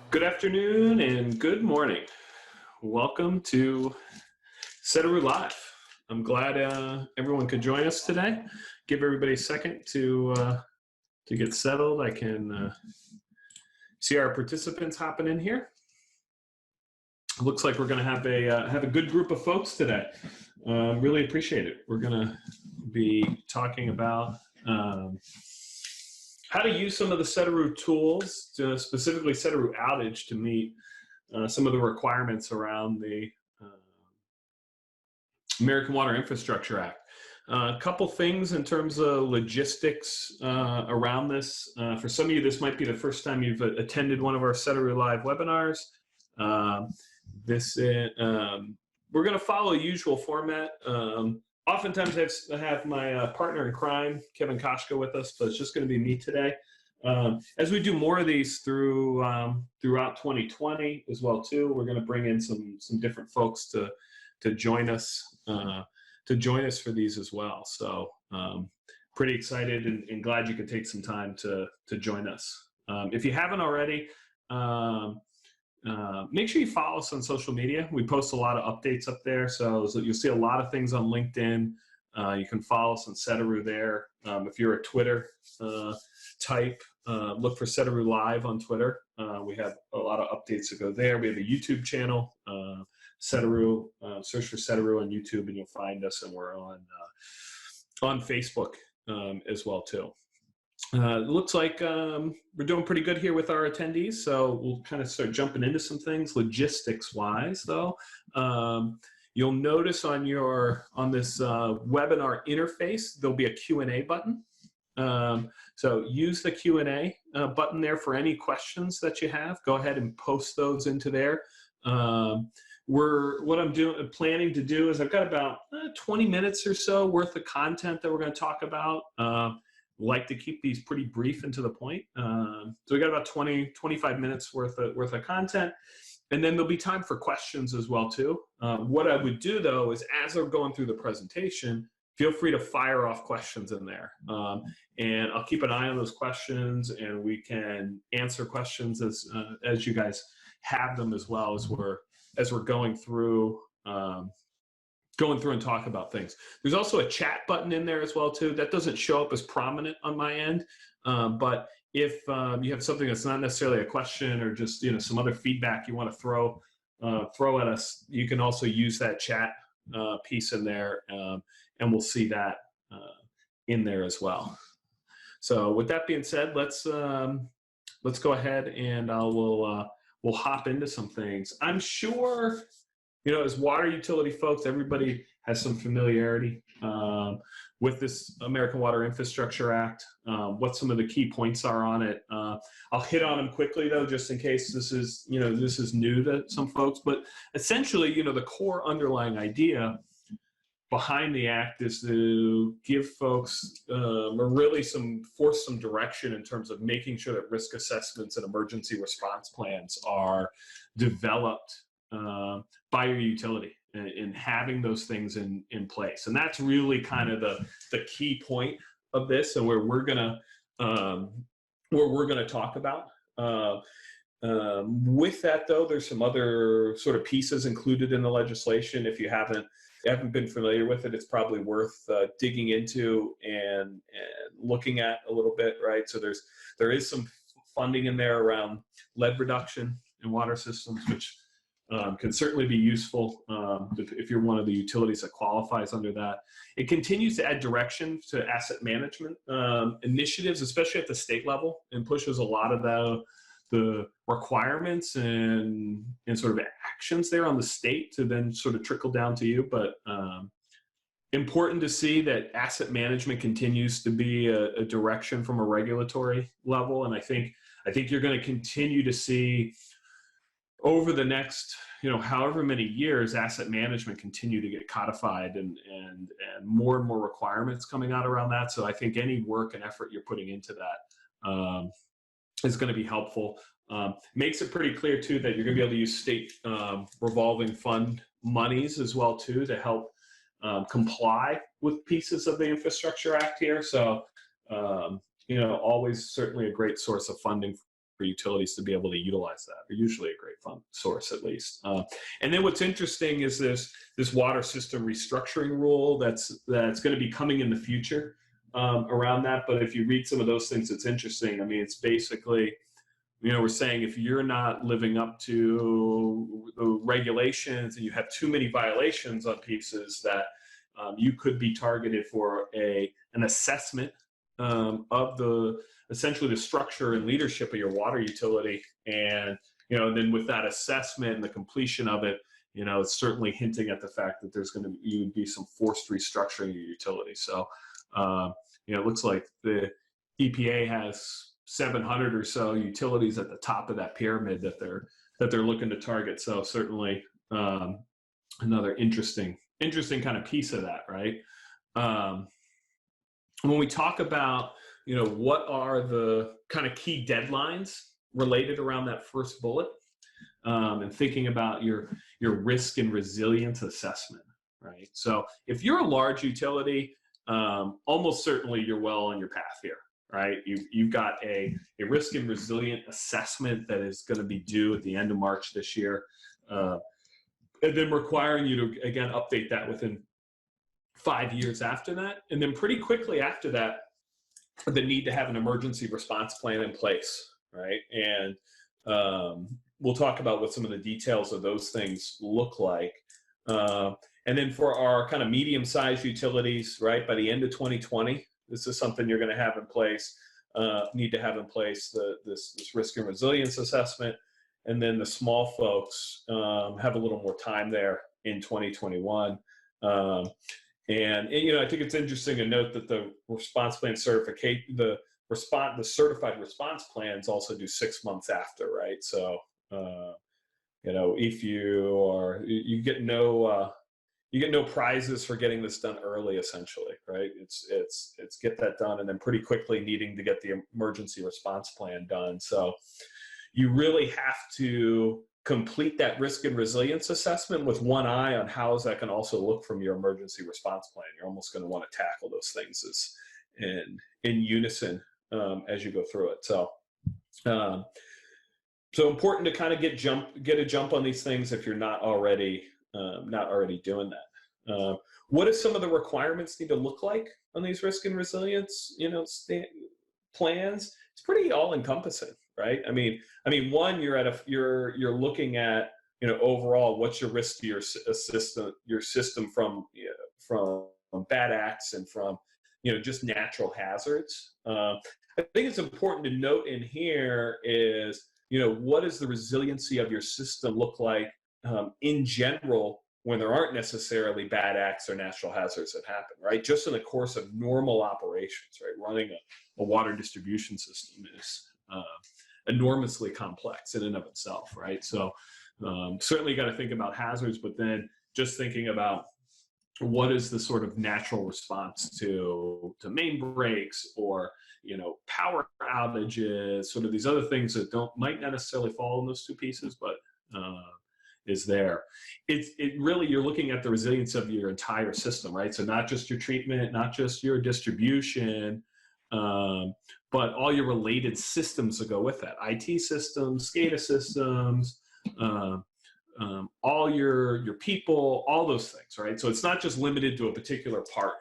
Good afternoon and good morning. Welcome to Sedaru Live. I'm glad everyone could join us today. Give everybody a second to get settled. I can see our participants hopping in here. It looks like we're going to have a good group of folks today. Really appreciate it. We're going to be talking about how to use some of the Sedaru tools, specifically Sedaru Outage, to meet some of the requirements around the American Water Infrastructure Act. A couple things in terms of logistics around this. For some of you, this might be the first time you've attended one of our Sedaru Live webinars. We're going to follow a usual format. Oftentimes I have my partner in crime, Kevin Koshka, with us, but it's just going to be me today. As we do more of these throughout 2020 as well too, we're going to bring in some different folks to join us for these as well. So pretty excited and glad you could take some time to join us. If you haven't already, make sure you follow us on social media. We post a lot of updates up there, so you'll see a lot of things on LinkedIn. You can follow us on Sedaru there. If you're a Twitter type, look for Sedaru Live on Twitter. We have a lot of updates that go there. We have a YouTube channel, Sedaru. Search for Sedaru on YouTube and you'll find us, and we're on Facebook as well too. It looks like we're doing pretty good here with our attendees, so we'll kind of start jumping into some things logistics-wise, though. You'll notice on this webinar interface, there'll be a Q&A button. So use the Q&A button there for any questions that you have. Go ahead and post those into there. What I'm planning to do is I've got about 20 minutes or so worth of content that we're going to talk about. Like to keep these pretty brief and to the point. So we got about 25 minutes worth of content, and then there'll be time for questions as well too. What I would do though is, as we're going through the presentation, feel free to fire off questions in there, and I'll keep an eye on those questions, and we can answer questions as you guys have them, as well as we're going through. And talk about things. There's also a chat button in there as well too. That doesn't show up as prominent on my end, but if you have something that's not necessarily a question, or just some other feedback you want to throw at us, you can also use that chat piece in there, and we'll see that in there as well. So with that being said, let's go ahead and we'll hop into some things. I'm sure, as water utility folks, everybody has some familiarity with this American Water Infrastructure Act, what some of the key points are on it. I'll hit on them quickly though, just in case this is new to some folks. But essentially, the core underlying idea behind the act is to give folks force some direction in terms of making sure that risk assessments and emergency response plans are developed by your utility, and having those things in place. And that's really kind of the key point of this, and where we're gonna talk about. With that though, there's some other sort of pieces included in the legislation. If you haven't been familiar with it, it's probably worth digging into and looking at a little bit, right? So there is some funding in there around lead reduction in water systems, which can certainly be useful if you're one of the utilities that qualifies under that. It continues to add direction to asset management initiatives, especially at the state level, and pushes a lot of the requirements and sort of actions there on the state to then sort of trickle down to you. But important to see that asset management continues to be a direction from a regulatory level, and I think you're going to continue to see over the next, however many years, asset management continue to get codified and more requirements coming out around that. So I think any work and effort you're putting into that is going to be helpful. Makes it pretty clear too that you're going to be able to use state revolving fund monies as well too to help comply with pieces of the Infrastructure Act here. So always certainly a great source of funding for utilities to be able to utilize that. They're usually a great fund source, at least. And then what's interesting is this water system restructuring rule that's going to be coming in the future around that. But if you read some of those things, it's interesting. I mean, it's basically, we're saying if you're not living up to the regulations and you have too many violations on pieces, that you could be targeted for an assessment of essentially the structure and leadership of your water utility. And, then with that assessment and the completion of it, it's certainly hinting at the fact that there's going to be some forced restructuring of your utility. So, it looks like the EPA has 700 or so utilities at the top of that pyramid that they're looking to target. So certainly another interesting kind of piece of that, right? When we talk about, what are the kind of key deadlines related around that first bullet, and thinking about your risk and resilience assessment, right? So if you're a large utility, almost certainly you're well on your path here, right? You've got a risk and resilient assessment that is going to be due at the end of March this year, and then requiring you to, again, update that within 5 years after that. And then pretty quickly after that, the need to have an emergency response plan in place, right? And we'll talk about what some of the details of those things look like. And then for our kind of medium-sized utilities, right, by the end of 2020, this is something you're going to have in place, need to have in place this risk and resilience assessment. And then the small folks have a little more time there in 2021. And I think it's interesting to note that the response plan certification, the certified response plans also do 6 months after, right? So, if you get no prizes for getting this done early, essentially, right? It's get that done, and then pretty quickly needing to get the emergency response plan done. So you really have to complete that risk and resilience assessment with one eye on how is that can also look from your emergency response plan. You're almost going to want to tackle those things in unison as you go through it. So important to kind of get a jump on these things if you're not already doing that. What do some of the requirements need to look like on these risk and resilience, plans? It's pretty all encompassing, right? I mean, one, you're looking at, overall, what's your risk to your system from bad acts and from, just natural hazards. I think it's important to note in here is, what does the resiliency of your system look like in general when there aren't necessarily bad acts or natural hazards that happen, right? Just in the course of normal operations, right? Running a water distribution system is enormously complex in and of itself, right? So certainly got to think about hazards, but then just thinking about what is the sort of natural response to main breaks or power outages, sort of these other things that might not necessarily fall in those two pieces, but is there. It really, you're looking at the resilience of your entire system, right? So not just your treatment, not just your distribution, but all your related systems that go with that. IT systems, SCADA systems, all your people, all those things, right? So it's not just limited to a particular part.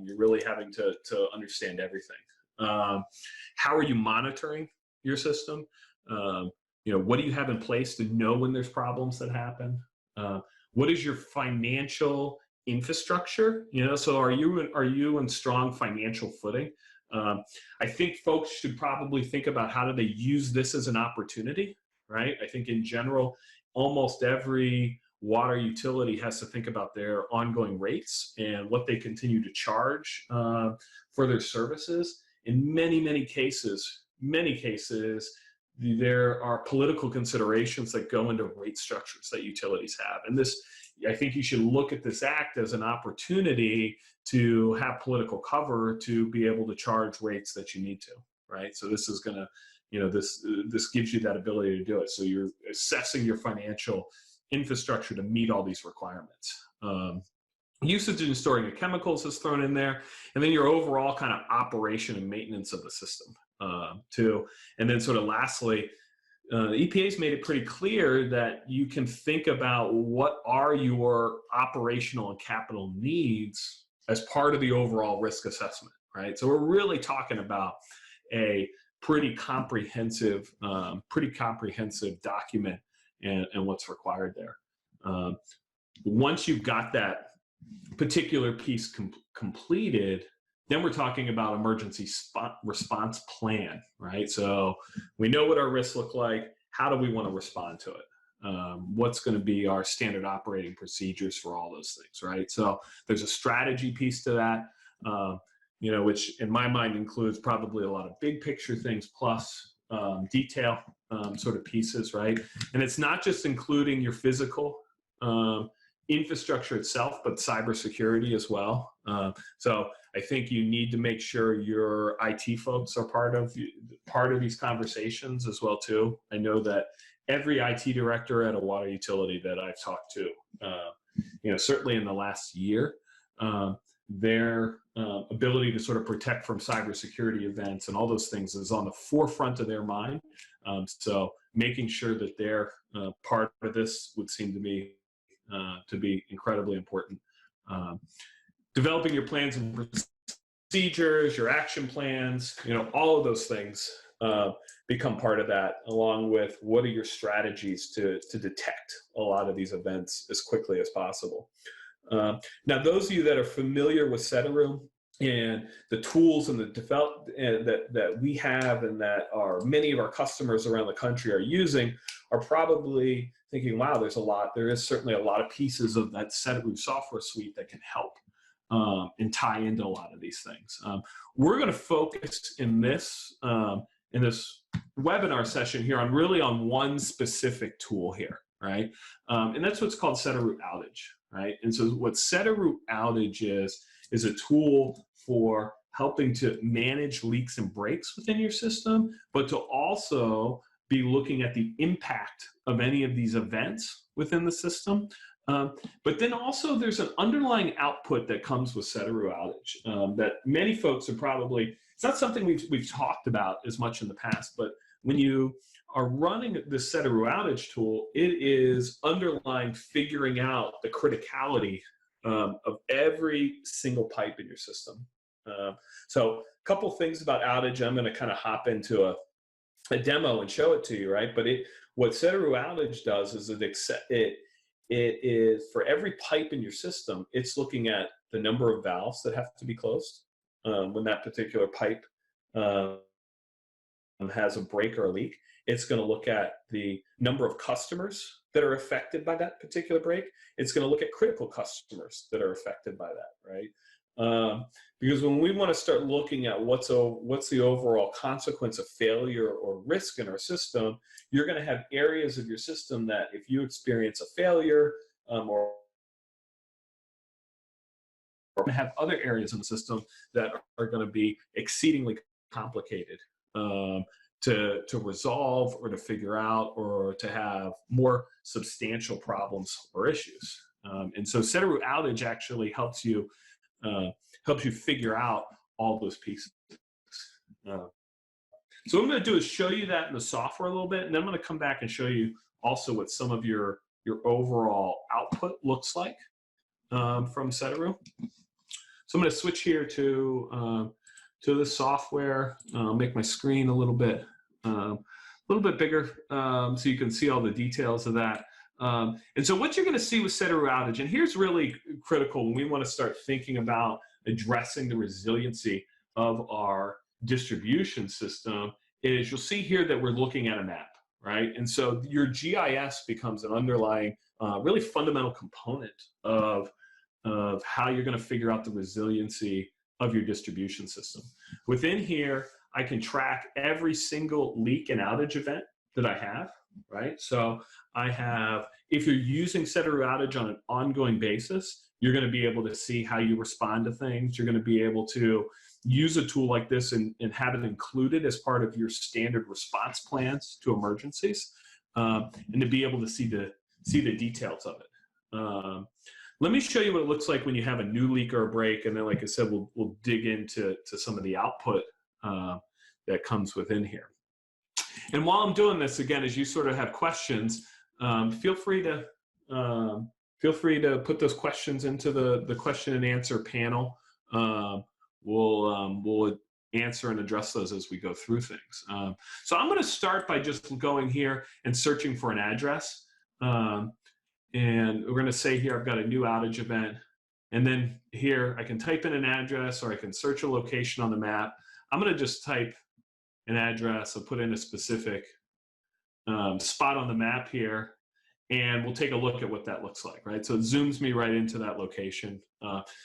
You're really having to understand everything. How are you monitoring your system? What do you have in place to know when there's problems that happen? What is your financial infrastructure? So are you in strong financial footing? I think folks should probably think about how do they use this as an opportunity, right? I think in general, almost every water utility has to think about their ongoing rates and what they continue to charge for their services. In many cases, there are political considerations that go into rate structures that utilities have. And I think you should look at this act as an opportunity to have political cover to be able to charge rates that you need to, right? So this is gonna, this gives you that ability to do it. So you're assessing your financial infrastructure to meet all these requirements. usage and storing of chemicals is thrown in there, and then your overall kind of operation and maintenance of the system too. And then sort of lastly, the EPA's made it pretty clear that you can think about what are your operational and capital needs as part of the overall risk assessment, right? So we're really talking about a pretty comprehensive document and what's required there. Once you've got that particular piece completed, then we're talking about emergency response plan, right? So we know what our risks look like. How do we want to respond to it? What's going to be our standard operating procedures for all those things, right? So there's a strategy piece to that, which in my mind includes probably a lot of big picture things plus detail sort of pieces, right? And it's not just including your physical infrastructure itself, but cybersecurity as well. So I think you need to make sure your IT folks are part of these conversations as well too. I know that every IT director at a water utility that I've talked to, certainly in the last year, their ability to sort of protect from cybersecurity events and all those things is on the forefront of their mind. So making sure that they're part of this would seem to me to be incredibly important. Developing your plans and procedures, your action plans, all of those things become part of that, along with what are your strategies to detect a lot of these events as quickly as possible. Now, those of you that are familiar with Sedaru and the tools and that we have and that many of our customers around the country are using are probably thinking, wow, there is certainly a lot of pieces of that Sedaru software suite that can help and tie into a lot of these things. We're going to focus in this webinar session here on one specific tool here, right? And that's what's called Sedaru Outage, right? And so what Sedaru Outage is a tool for helping to manage leaks and breaks within your system, but to also be looking at the impact of any of these events within the system. But then also there's an underlying output that comes with Sedaru Outage that many folks are probably, it's not something we've talked about as much in the past, but when you are running the Sedaru Outage tool, it is underlying figuring out the criticality of every single pipe in your system. So a couple things about Outage, I'm going to kind of hop into a demo and show it to you, right? But what Sedaru Outage does is it is for every pipe in your system, it's looking at the number of valves that have to be closed when that particular pipe has a break or a leak. It's going to look at the number of customers that are affected by that particular break. It's going to look at critical customers that are affected by that, right? Because when we want to start looking at what's the overall consequence of failure or risk in our system, you're going to have areas of your system that if you experience a failure or have other areas in the system that are going to be exceedingly complicated to resolve or to figure out or to have more substantial problems or issues. And so Sedaru Outage actually helps you figure out all those pieces. So what I'm going to do is show you that in the software a little bit, and then I'm going to come back and show you also what some of your overall output looks like from Sedaru. So I'm going to switch here to the software. I'll make my screen a little bit bigger so you can see all the details of that. And so what you're going to see with Sedaru Outage, and here's really critical when we want to start thinking about addressing the resiliency of our distribution system, is you'll see here that we're looking at a map, right? And so your GIS becomes an underlying, really fundamental component of how you're going to figure out the resiliency of your distribution system. Within here, I can track every single leak and outage event that I have, right? So I have, if you're using Sedaru Outage on an ongoing basis, you're going to be able to see how you respond to things. You're going to be able to use a tool like this and have it included as part of your standard response plans to emergencies, and to be able to see the details of it. Let me show you what it looks like when you have a new leak or a break, and then, like I said, we'll dig into some of the output that comes within here. And while I'm doing this, again, as you sort of have questions, feel free to put those questions into the question and answer panel. We'll answer and address those as we go through things. So I'm going to start by just going here and searching for an address. And we're going to say here, I've got a new outage event. And then here, I can type in an address, or I can search a location on the map. I'm going to just type an address. I'll put in a specific spot on the map here, and we'll take a look at what that looks like, right? So it zooms me right into that location.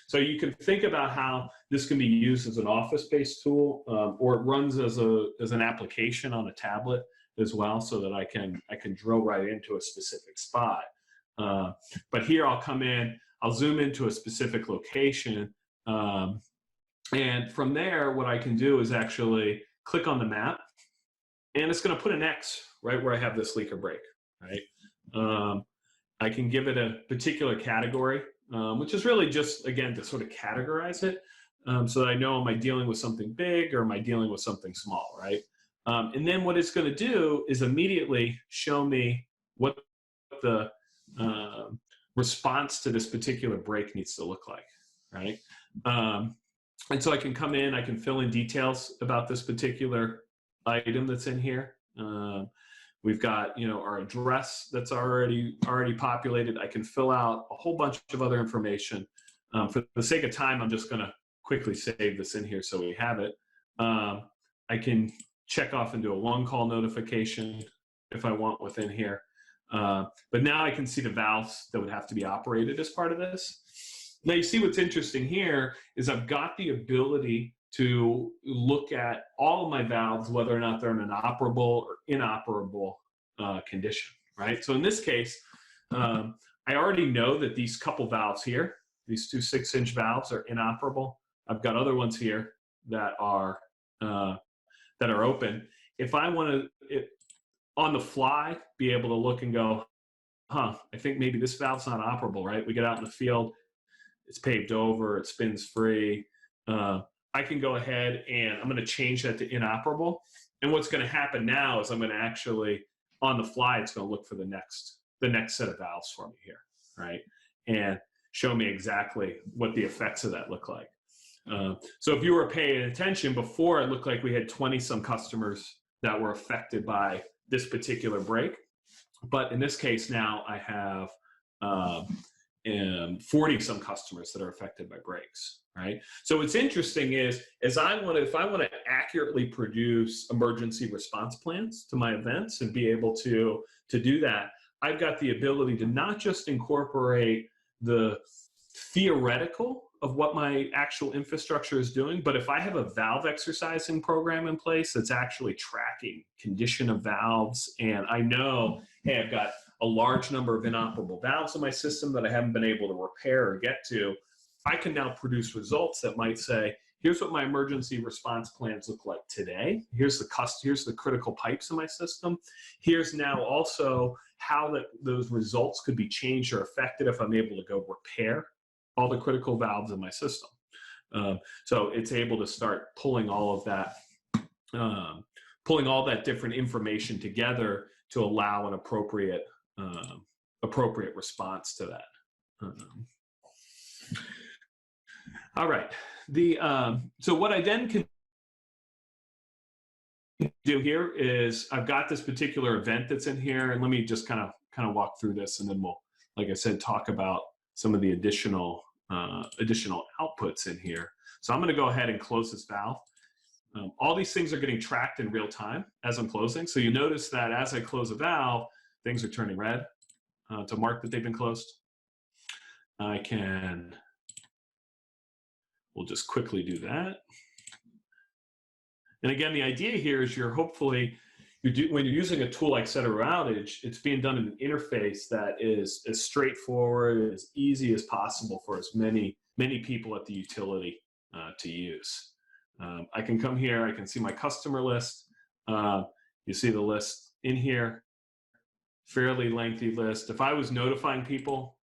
So you can think about how this can be used as an office-based tool, or it runs as an application on a tablet as well, so that I can drill right into a specific spot. But here I'll come in, I'll zoom into a specific location, and from there, what I can do is actually click on the map, and it's going to put an X right where I have this leak or break, right? I can give it a particular category, which is really just, again, to sort of categorize it, so that I know, am I dealing with something big or am I dealing with something small, right? And then what it's going to do is immediately show me what the response to this particular break needs to look like, right? And so I can come in, I can fill in details about this particular item that's in here. We've got, our address that's already populated. I can fill out a whole bunch of other information. For the sake of time, I'm just going to quickly save this in here so we have it. I can check off and do a one-call notification if I want within here. But now I can see the valves that would have to be operated as part of this. Now you see what's interesting here is I've got the ability to look at all of my valves, whether or not they're in an operable or inoperable condition, right? So in this case, I already know that these couple valves here, these two 6-inch valves, are inoperable. I've got other ones here that are open. If I want to, on the fly, be able to look and go, I think maybe this valve's not operable, right? We get out in the field, it's paved over, it spins free. I can go ahead and I'm going to change that to inoperable. And what's going to happen now is I'm going to actually, on the fly, it's going to look for the next set of valves for me here, right? And show me exactly what the effects of that look like. So if you were paying attention before, it looked like we had 20-some customers that were affected by this particular break. But in this case now, I have 40-some customers that are affected by breaks, right? So what's interesting is, if I want to accurately produce emergency response plans to my events and be able to do that, I've got the ability to not just incorporate the theoretical of what my actual infrastructure is doing, but if I have a valve exercising program in place that's actually tracking condition of valves, and I know, hey, I've got a large number of inoperable valves in my system that I haven't been able to repair or get to, I can now produce results that might say, here's what my emergency response plans look like today. Here's the critical pipes in my system. Here's now also how those results could be changed or affected if I'm able to go repair all the critical valves in my system. So it's able to start pulling all of that, different information together to allow an appropriate response to that. All right. So what I then can do here is I've got this particular event that's in here, and let me just kind of walk through this, and then we'll, like I said, talk about some of the additional outputs in here. So I'm going to go ahead and close this valve. All these things are getting tracked in real time as I'm closing. So you notice that as I close a valve, things are turning red to mark that they've been closed. We'll just quickly do that. And again, the idea here is when you're using a tool like Sedaru Outage, it's being done in an interface that is as straightforward, as easy as possible for as many people at the utility to use. I can come here, I can see my customer list. You see the list in here, fairly lengthy list. If I was notifying people,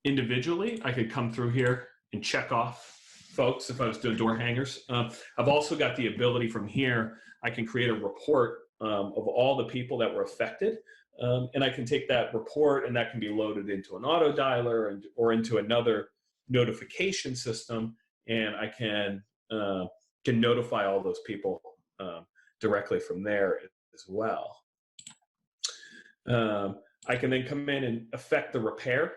individually. I could come through here and check off folks if I was doing door hangers. I've also got the ability from here, I can create a report of all the people that were affected. And I can take that report and that can be loaded into an auto dialer or into another notification system. And I can notify all those people directly from there as well. I can then come in and affect the repair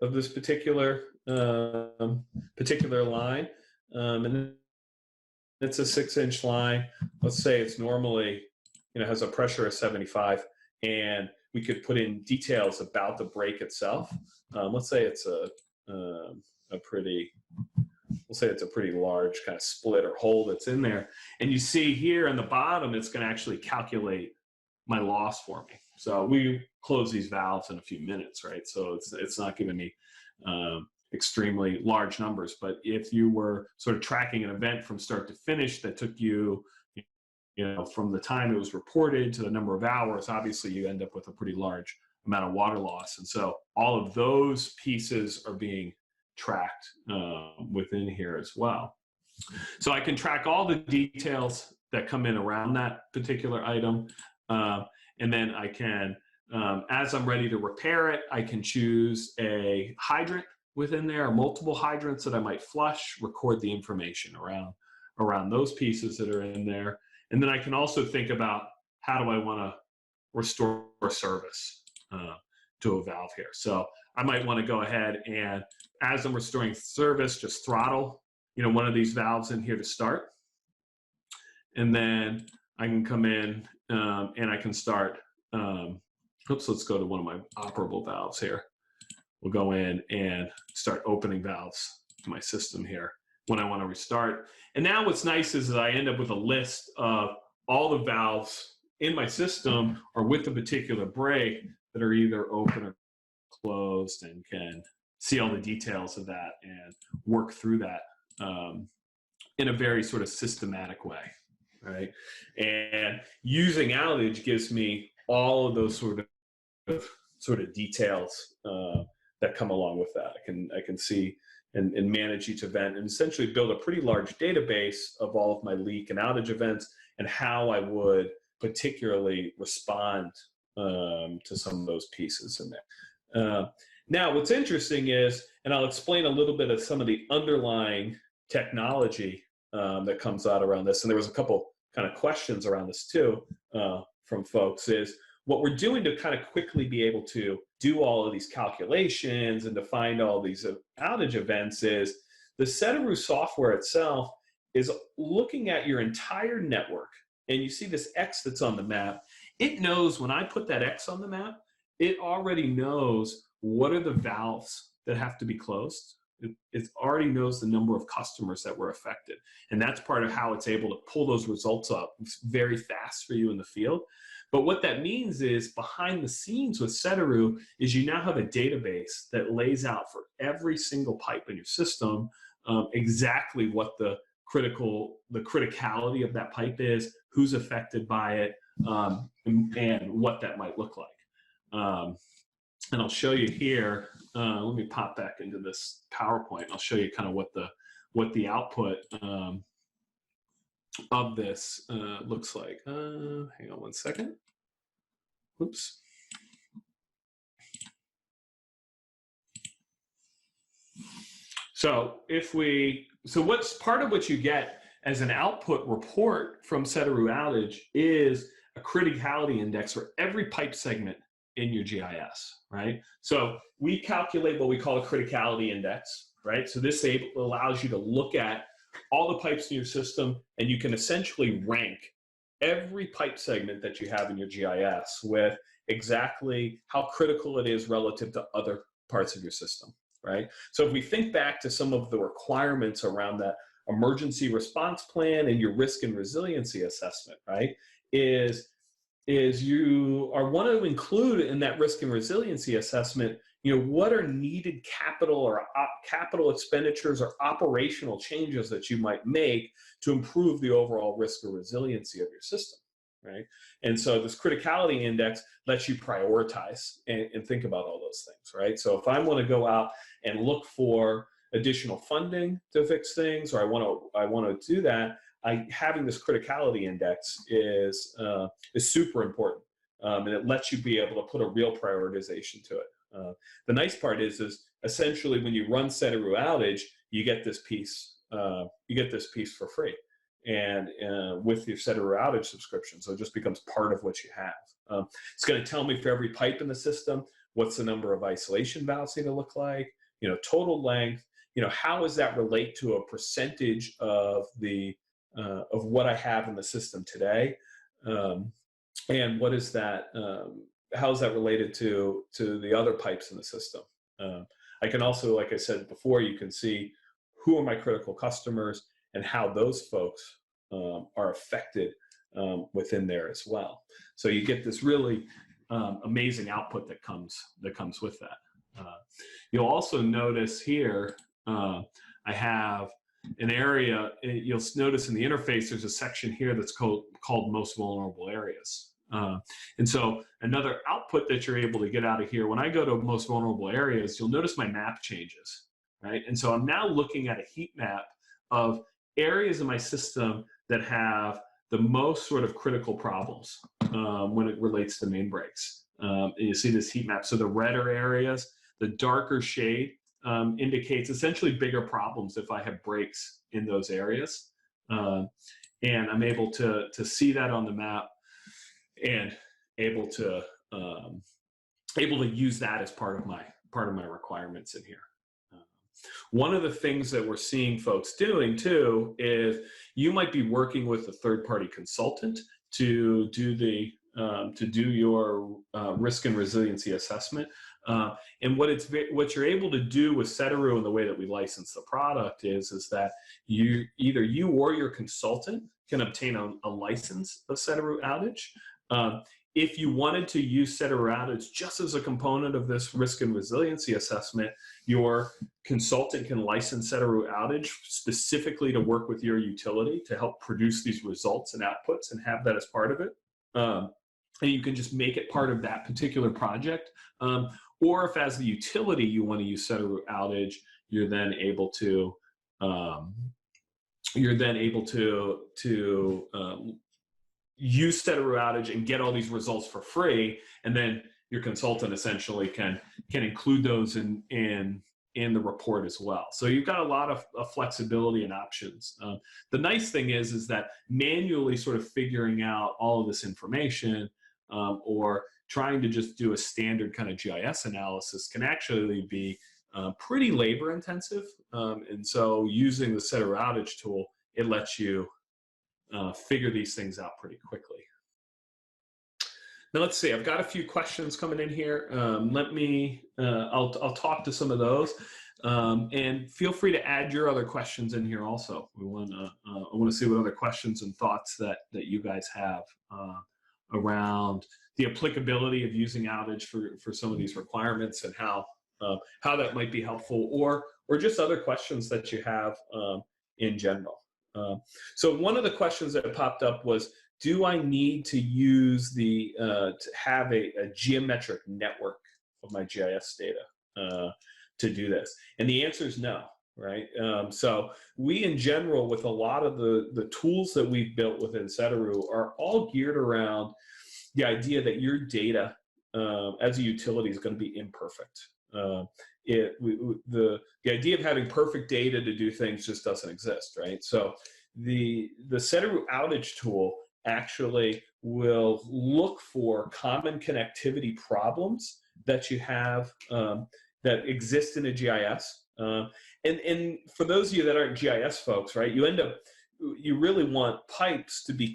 of this particular line, and it's a 6-inch line. Let's say it's normally, has a pressure of 75, and we could put in details about the break itself. Let's say it's a pretty large kind of split or hole that's in there, and you see here on the bottom, it's going to actually calculate my loss for me. So we close these valves in a few minutes, right? So it's not giving me extremely large numbers, but if you were sort of tracking an event from start to finish that took you, from the time it was reported to the number of hours, obviously you end up with a pretty large amount of water loss. And so all of those pieces are being tracked within here as well. So I can track all the details that come in around that particular item. And then I can, as I'm ready to repair it, I can choose a hydrant within there, or multiple hydrants that I might flush, record the information around those pieces that are in there. And then I can also think about how do I want to restore service to a valve here. So I might want to go ahead and, as I'm restoring service, just throttle, one of these valves in here to start. And then I can come in and I can start, let's go to one of my operable valves here. We'll go in and start opening valves to my system here when I want to restart. And now what's nice is that I end up with a list of all the valves in my system or with a particular break that are either open or closed, and can see all the details of that and work through that in a very sort of systematic way, right? And using Outage gives me all of those sort of details that come along with that. I can see and manage each event and essentially build a pretty large database of all of my leak and outage events and how I would particularly respond to some of those pieces in there. Now, what's interesting is, and I'll explain a little bit of some of the underlying technology that comes out around this, and there was a couple kind of questions around this too from folks, is what we're doing to kind of quickly be able to do all of these calculations and to find all these outage events is the Sedaru software itself is looking at your entire network, and you see this X that's on the map. It knows when I put that X on the map, it already knows what are the valves that have to be closed. It already knows the number of customers that were affected. And that's part of how it's able to pull those results up very fast for you in the field. But what that means is behind the scenes with Sedaru is you now have a database that lays out for every single pipe in your system exactly what the criticality of that pipe is, who's affected by it, and what that might look like. And I'll show you here. Let me pop back into this PowerPoint. I'll show you kind of what the output of this looks like. Hang on one second. Oops. So what's part of what you get as an output report from Sedaru Outage is a criticality index for every pipe segment in your GIS, right? So we calculate what we call a criticality index, right? So this allows you to look at all the pipes in your system, and you can essentially rank every pipe segment that you have in your GIS with exactly how critical it is relative to other parts of your system, right? So if we think back to some of the requirements around that emergency response plan and your risk and resiliency assessment, right, is you want to include in that risk and resiliency assessment, what are needed capital or capital expenditures or operational changes that you might make to improve the overall risk or resiliency of your system, right? And so this criticality index lets you prioritize and think about all those things, right? So if I want to go out and look for additional funding to fix things, or I want to do that, having this criticality index is super important, and it lets you be able to put a real prioritization to it. The nice part is essentially when you run Sedaru Outage, you get this piece for free, and with your Sedaru Outage subscription, so it just becomes part of what you have. It's going to tell me for every pipe in the system what's the number of isolation valves need to look like, total length, how does that relate to a percentage of the of what I have in the system today, and what is that? How is that related to the other pipes in the system? I can also, like I said before, you can see who are my critical customers and how those folks are affected within there as well. So you get this really amazing output that comes with that. You'll also notice here I have an area. You'll notice in the interface there's a section here that's called most vulnerable areas. And so another output that you're able to get out of here, when I go to most vulnerable areas, you'll notice my map changes, right? And so I'm now looking at a heat map of areas in my system that have the most sort of critical problems when it relates to main breaks. And you see this heat map. So the redder areas, the darker shade indicates essentially bigger problems if I have breaks in those areas. And I'm able to see that on the map and able to use that as part of my requirements in here. One of the things that we're seeing folks doing too is you might be working with a third-party consultant to do your risk and resiliency assessment. And what you're able to do with Sedaru and the way that we license the product is that either you or your consultant can obtain a license of Sedaru Outage. If you wanted to use Sedaru Outage just as a component of this risk and resiliency assessment, your consultant can license Sedaru Outage specifically to work with your utility to help produce these results and outputs and have that as part of it. And you can just make it part of that particular project. Or if as the utility you want to use Sedaru Outage, you're then able to use Sedaru Outage and get all these results for free, and then your consultant essentially can include those in the report as well. So you've got a lot of flexibility and options. The nice thing is that manually sort of figuring out all of this information or trying to just do a standard kind of GIS analysis can actually be pretty labor intensive. And so using the Sedaru Outage tool, it lets you figure these things out pretty quickly. Now let's see, I've got a few questions coming in here. I'll talk to some of those, and feel free to add your other questions in here also. I want to see what other questions and thoughts that you guys have around the applicability of using Outage for some of these requirements and how that might be helpful, or just other questions that you have in general. So one of the questions that popped up was, do I need to use to have a geometric network of my GIS data to do this? And the answer is no, right? So we in general, with a lot of the tools that we've built within Sedaru, are all geared around the idea that your data as a utility is going to be imperfect. The idea of having perfect data to do things just doesn't exist, right? So the Sedaru Outage tool actually will look for common connectivity problems that you have that exist in a GIS. And for those of you that aren't GIS folks, right, you really want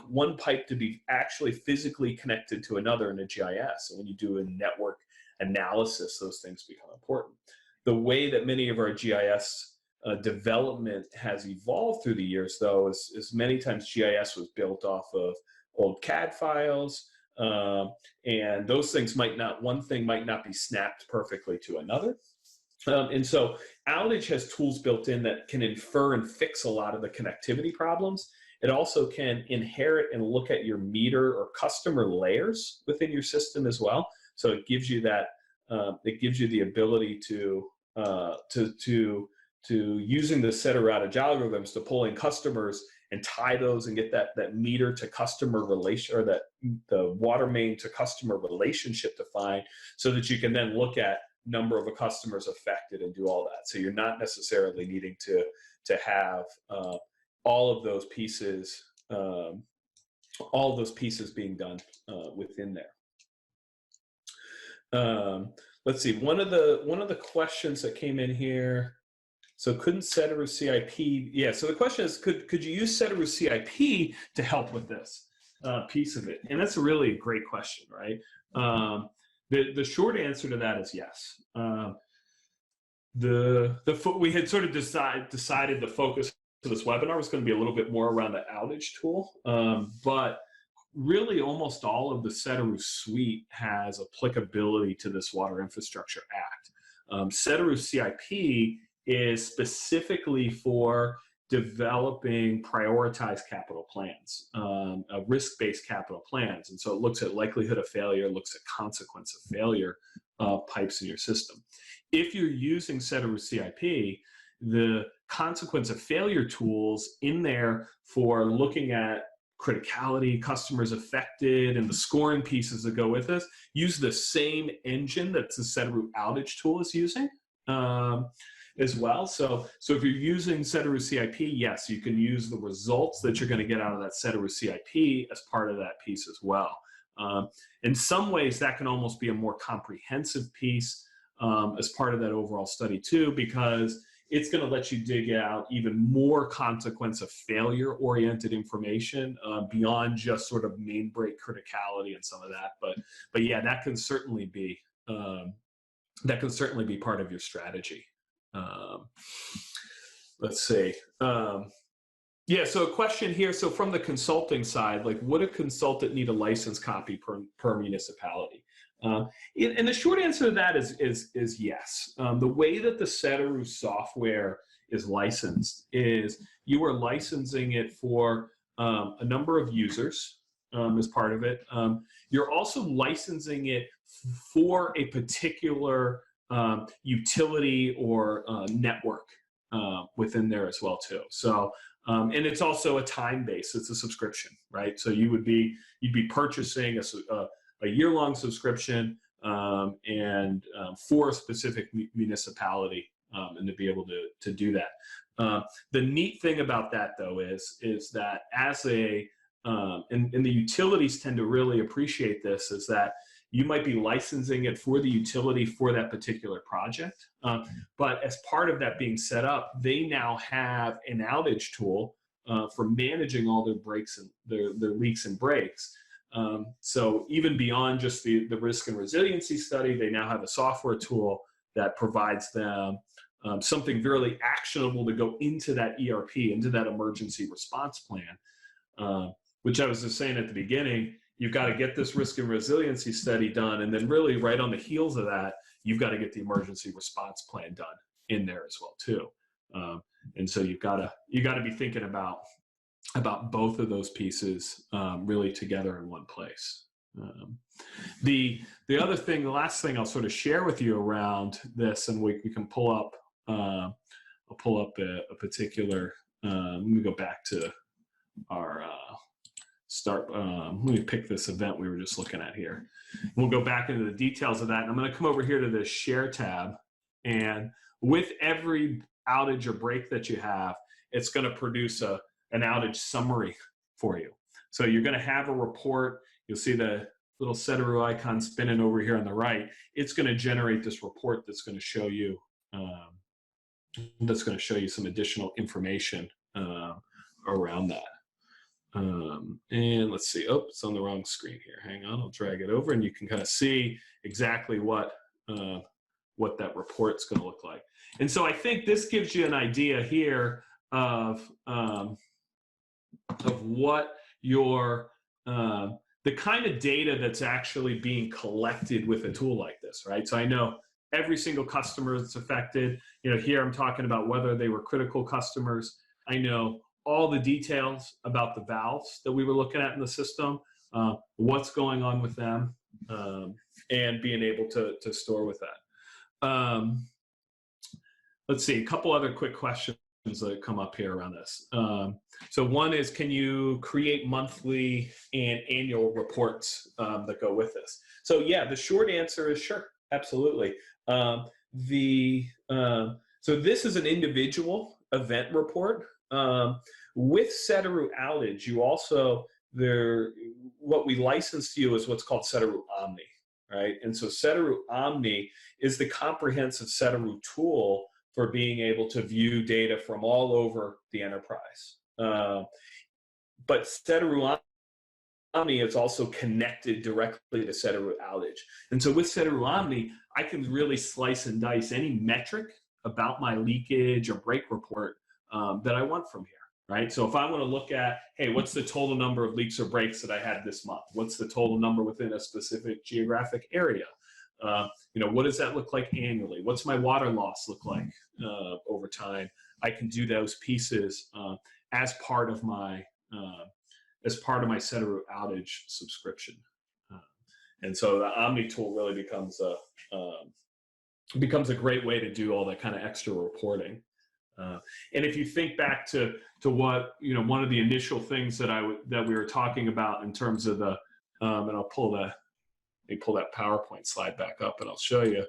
one pipe to be actually physically connected to another in a GIS. And when you do a network analysis, those things become important. The way that many of our GIS development has evolved through the years, though, is many times GIS was built off of old CAD files, and those things one thing might not be snapped perfectly to another. And so Outage has tools built in that can infer and fix a lot of the connectivity problems It also can inherit and look at your meter or customer layers within your system as well. So it gives you that, it gives you the ability to using the Sedaru outage algorithms to pull in customers and tie those and get that meter to customer relation, or that the water main to customer relationship defined, so that you can then look at number of customers affected and do all that. So you're not necessarily needing to have all of those pieces being done within there. Let's see, one of the questions that came in here. So couldn't Sedaru CIP? Yeah. So the question is, could you use Sedaru CIP to help with this piece of it? And that's a really great question, right? The short answer to that is yes. We had sort of decided the focus of this webinar was going to be a little bit more around the outage tool, but really almost all of the Sedaru suite has applicability to this Water Infrastructure Act. Sedaru CIP is specifically for developing prioritized capital plans, risk-based capital plans. And so it looks at likelihood of failure, looks at consequence of failure of pipes in your system. If you're using Sedaru CIP, the consequence of failure tools in there for looking at criticality, customers affected, and the scoring pieces that go with this, use the same engine that the Sedaru outage tool is using. As well. So if you're using Sedaru CIP, yes, you can use the results that you're going to get out of that Sedaru CIP as part of that piece as well. In some ways, that can almost be a more comprehensive piece as part of that overall study too, because it's going to let you dig out even more consequence of failure oriented information beyond just sort of main break criticality and some of that. But yeah, that can certainly be part of your strategy. Let's see. Yeah, so a question here. So from the consulting side, like, would a consultant need a license copy per municipality? And the short answer to that is yes. The way that the Sedaru software is licensed is you are licensing it for a number of users as part of it. You're also licensing it for a particular utility or network within there as well too. So and it's also a time base. It's a subscription, right? So you'd be purchasing a year-long subscription and for a specific municipality, and to be able to do that. The neat thing about that though is that as and the utilities tend to really appreciate this, is that you might be licensing it for the utility for that particular project. But as part of that being set up, they now have an outage tool for managing all their breaks and their leaks and breaks. So even beyond just the risk and resiliency study, they now have a software tool that provides them something really actionable to go into that ERP, into that emergency response plan, which I was just saying at the beginning. You've got to get this risk and resiliency study done, and then really right on the heels of that, you've got to get the emergency response plan done in there as well too. And so you've got to be thinking about both of those pieces really together in one place. The other thing, the last thing I'll sort of share with you around this, and we can pull up. I'll pull up a particular. Let me go back to our. Let me pick this event we were just looking at here. We'll go back into the details of that. And I'm going to come over here to the share tab. And with every outage or break that you have, it's going to produce an outage summary for you. So you're going to have a report. You'll see the little Sedaru icon spinning over here on the right. It's going to generate this report that's going to show you some additional information around that. And let's see, oh, it's on the wrong screen here. Hang on, I'll drag it over and you can kind of see exactly what that report's going to look like. And so I think this gives you an idea here of what your, the kind of data that's actually being collected with a tool like this, right? So I know every single customer that's affected, here I'm talking about whether they were critical customers. I know all the details about the valves that we were looking at in the system, what's going on with them, and being able to store with that. Let's see, a couple other quick questions that come up here around this. So one is, can you create monthly and annual reports that go with this? So yeah, the short answer is sure, absolutely. So this is an individual event report. With Sedaru Outage, you also, what we license to you is what's called Sedaru Omni, right? And so Sedaru Omni is the comprehensive Sedaru tool for being able to view data from all over the enterprise. But Sedaru Omni is also connected directly to Sedaru Outage. And so with Sedaru Omni, I can really slice and dice any metric about my leakage or break report that I want from here, right? So if I want to look at, hey, what's the total number of leaks or breaks that I had this month? What's the total number within a specific geographic area? What does that look like annually? What's my water loss look like over time? I can do those pieces as part of my Sedaru Outage subscription, and so the Omni tool really becomes a great way to do all that kind of extra reporting. And if you think back to what one of the initial things that we were talking about in terms of the and I'll pull that PowerPoint slide back up and I'll show you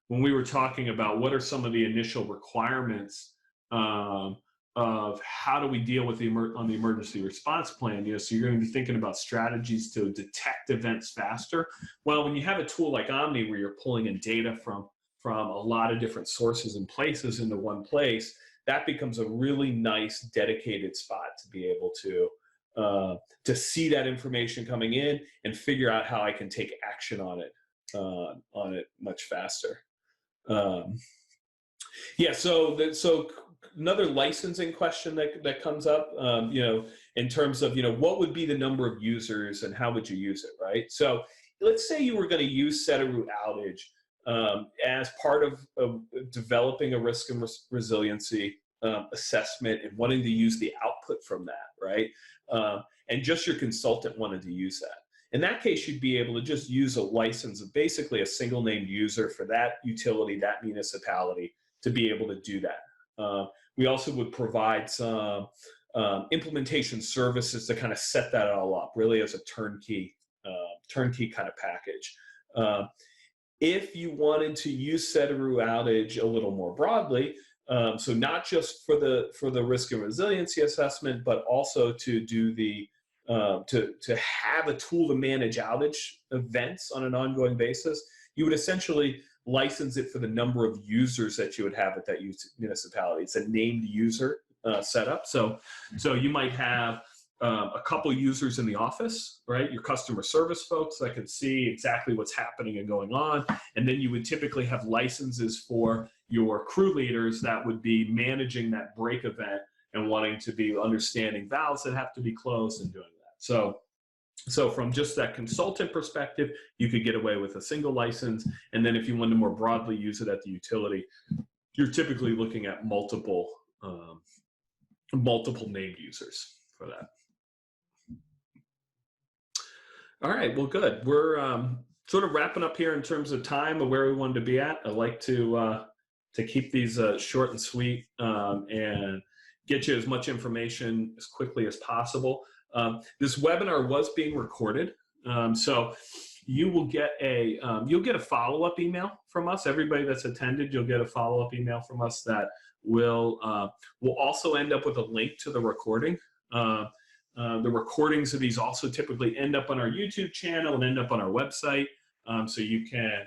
when we were talking about what are some of the initial requirements of how do we deal with on the emergency response plan. So you're going to be thinking about strategies to detect events faster. Well, when you have a tool like Omni where you're pulling in data from a lot of different sources and places into one place, that becomes a really nice dedicated spot to be able to see that information coming in and figure out how I can take action on it much faster. Yeah, so another licensing question that comes up, in terms of, what would be the number of users and how would you use it, right? So let's say you were going to use Sedaru Outage as part of developing a risk and resiliency assessment and wanting to use the output from that, right? And just your consultant wanted to use that. In that case, you'd be able to just use a license of basically a single named user for that utility, that municipality, to be able to do that. We also would provide some implementation services to kind of set that all up, really as a turnkey kind of package. If you wanted to use Sedaru Outage a little more broadly, so not just for the risk and resiliency assessment, but also to do to have a tool to manage outage events on an ongoing basis, you would essentially license it for the number of users that you would have at that municipality. It's a named user setup. So you might have a couple users in the office, right? Your customer service folks that can see exactly what's happening and going on. And then you would typically have licenses for your crew leaders that would be managing that break event and wanting to be understanding valves that have to be closed and doing that. So from just that consultant perspective, you could get away with a single license. And then if you wanted to more broadly use it at the utility, you're typically looking at multiple named users for that. All right, well, good. We're sort of wrapping up here in terms of time of where we wanted to be at. I like to keep these short and sweet and get you as much information as quickly as possible. This webinar was being recorded, so you will get a follow-up email from us. Everybody that's attended, you'll get a follow-up email from us that will also end up with a link to the recording. The recordings of these also typically end up on our YouTube channel and end up on our website, so you can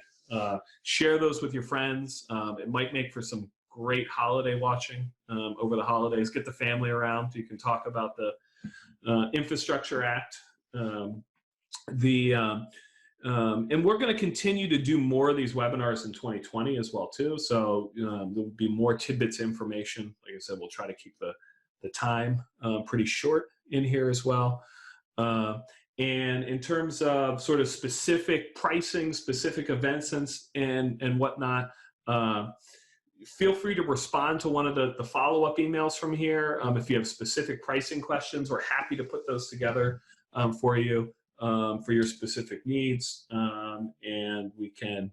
share those with your friends. It might make for some great holiday watching over the holidays. Get the family around. You can talk about the Infrastructure Act. And we're going to continue to do more of these webinars in 2020 as well too. So there'll be more tidbits information. Like I said, we'll try to keep the time pretty short in here as well. And in terms of sort of specific pricing, specific events and whatnot, feel free to respond to one of the follow-up emails from here. If you have specific pricing questions, we're happy to put those together for you for your specific needs, and we can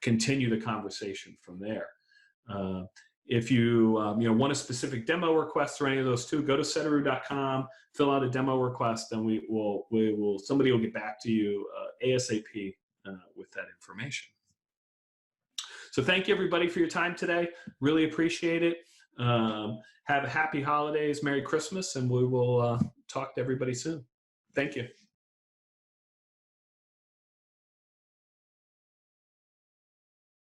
continue the conversation from there. If you want a specific demo request or any of those too, go to sedaru.com, fill out a demo request, and somebody will get back to you ASAP with that information. So thank you everybody for your time today. Really appreciate it. Have a happy holidays, Merry Christmas, and we will talk to everybody soon. Thank you.